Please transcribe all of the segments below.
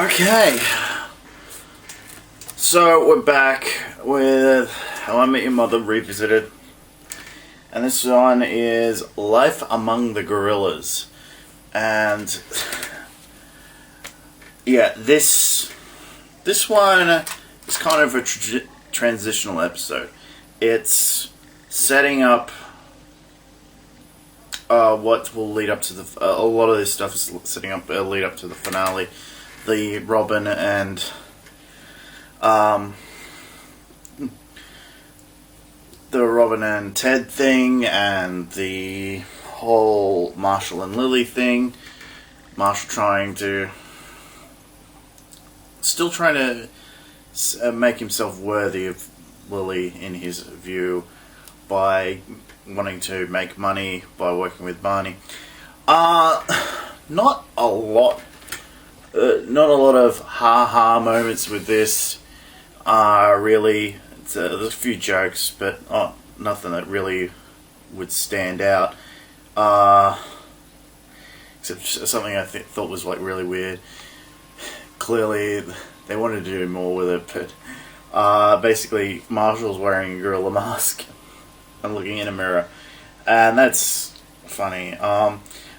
Okay, so we're back with How I Met Your Mother Revisited, and this one is Life Among the Gorillas. And yeah, this one is kind of a transitional episode. It's setting up what will lead up to a lot of this stuff is setting up a lead up to the finale, the Robin and Ted thing, and the whole Marshall and Lily thing. Marshall still trying to make himself worthy of Lily in his view by wanting to make money by working with Barney. Not a lot of ha-ha moments with this. Really, there's a few jokes, but nothing that really would stand out. Except something I thought was like really weird. Clearly, they wanted to do more with it, but basically, Marshall's wearing a gorilla mask and looking in a mirror, and that's funny.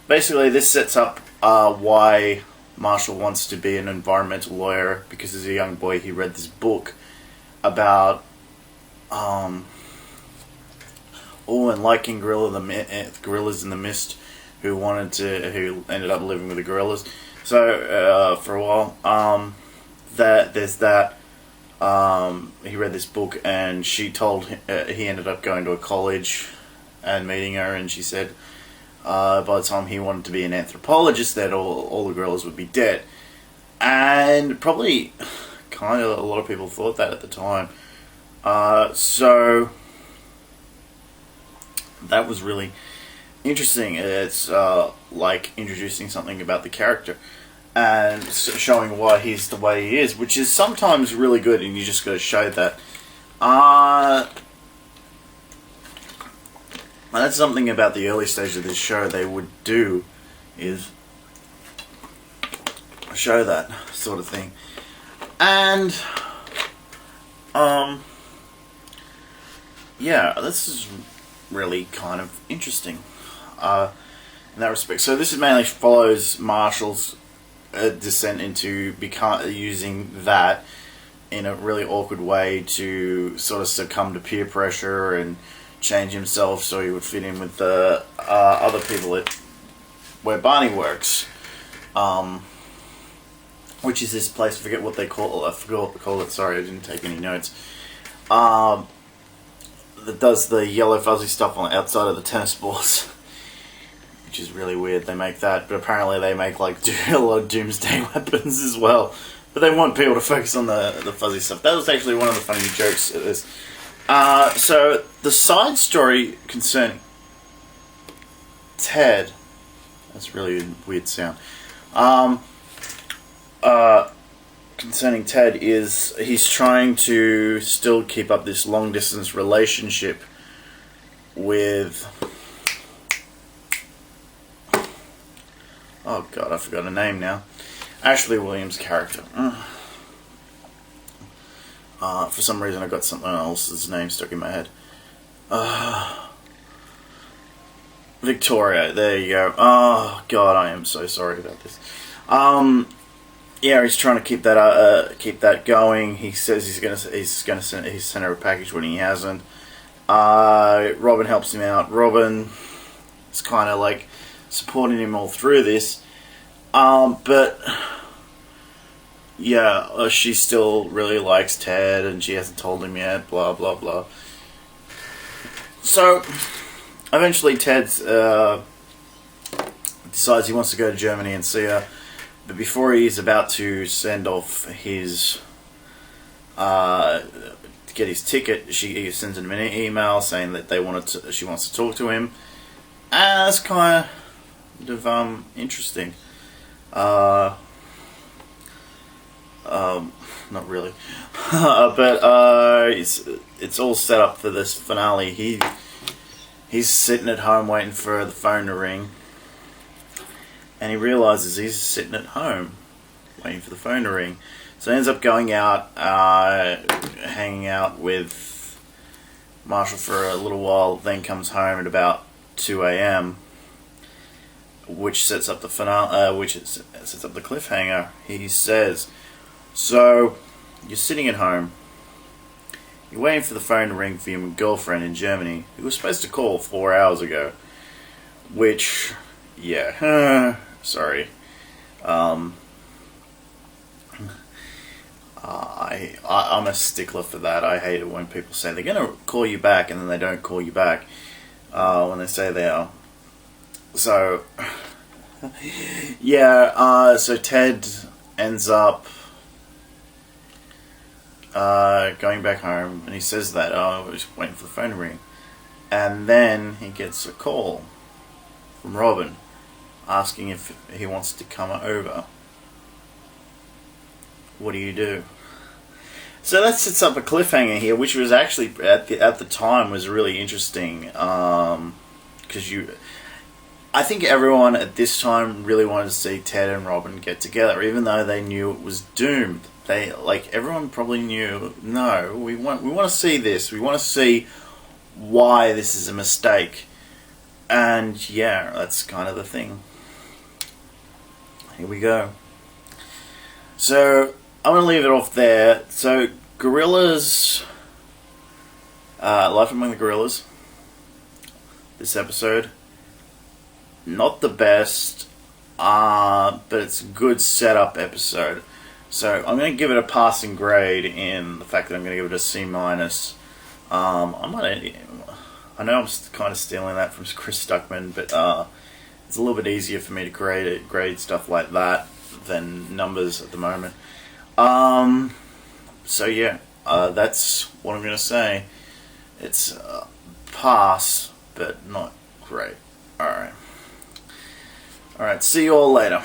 Basically, this sets up why Marshall wants to be an environmental lawyer, because as a young boy he read this book about and liking gorillas in the mist who ended up living with the gorillas. So for a while, he read this book, and she told him he ended up going to a college and meeting her, and she said by the time he wanted to be an anthropologist that all the gorillas would be dead. And probably kind of a lot of people thought that at the time. So that was really interesting. It's like introducing something about the character and showing why he's the way he is, which is sometimes really good, and you just got to show that. That's something about the early stage of this show they would do, is show that sort of thing. And yeah, this is really kind of interesting in that respect. So this mainly follows Marshall's descent into using that in a really awkward way to sort of succumb to peer pressure and change himself so he would fit in with the other people where Barney works, which is this place. I forget what they call it. I forgot what they call it. Sorry, I didn't take any notes. That does the yellow fuzzy stuff on the outside of the tennis balls, which is really weird. They make that, but apparently they make like a lot of doomsday weapons as well. But they want people to focus on the fuzzy stuff. That was actually one of the funny jokes of this. So the side story concerning Ted, that's really a weird sound. Concerning Ted is he's trying to still keep up this long distance relationship with, oh god, I forgot her name now. Ashley Williams' character. For some reason I got something else's name stuck in my head. Victoria, there you go. Oh god, I am so sorry about this. Yeah, he's trying to keep that going. He says he's sent her a package when he hasn't. Robin helps him out. Robin is kind of like supporting him all through this. But yeah, she still really likes Ted, and she hasn't told him yet. Blah blah blah. So eventually, Ted decides he wants to go to Germany and see her. But before he's about to send off his to get his ticket, he sends him an email saying that she wants to talk to him, and that's kind of interesting. Not really, but it's all set up for this finale. He's sitting at home waiting for the phone to ring. And he realizes he's sitting at home waiting for the phone to ring. So he ends up going out, hanging out with Marshall for a little while, then comes home at about 2 a.m., which sets up the sets up the cliffhanger. He says, "So, you're sitting at home. You're waiting for the phone to ring for your girlfriend in Germany, who was supposed to call 4 hours ago." Which, yeah, sorry. I'm a stickler for that. I hate it when people say they're going to call you back and then they don't call you back when they say they are. So, yeah, so Ted ends up going back home, and he says that, I was waiting for the phone to ring. And then he gets a call from Robin asking if he wants to come over. What do you do? So that sets up a cliffhanger here, which was actually at the time was really interesting, because I think everyone at this time really wanted to see Ted and Robin get together, even though they knew it was doomed. Everyone probably knew, no, we want to see this. We want to see why this is a mistake. And yeah, that's kind of the thing. Here we go. So I'm going to leave it off there. So Gorillas, Life Among the Gorillas, this episode, not the best, but it's a good setup episode. So I'm going to give it a passing grade in the fact that I'm going to give it a C-. I know I'm kind of stealing that from Chris Stuckman, but it's a little bit easier for me to grade stuff like that than numbers at the moment. So yeah, that's what I'm going to say. It's pass, but not great. Alright, see you all later.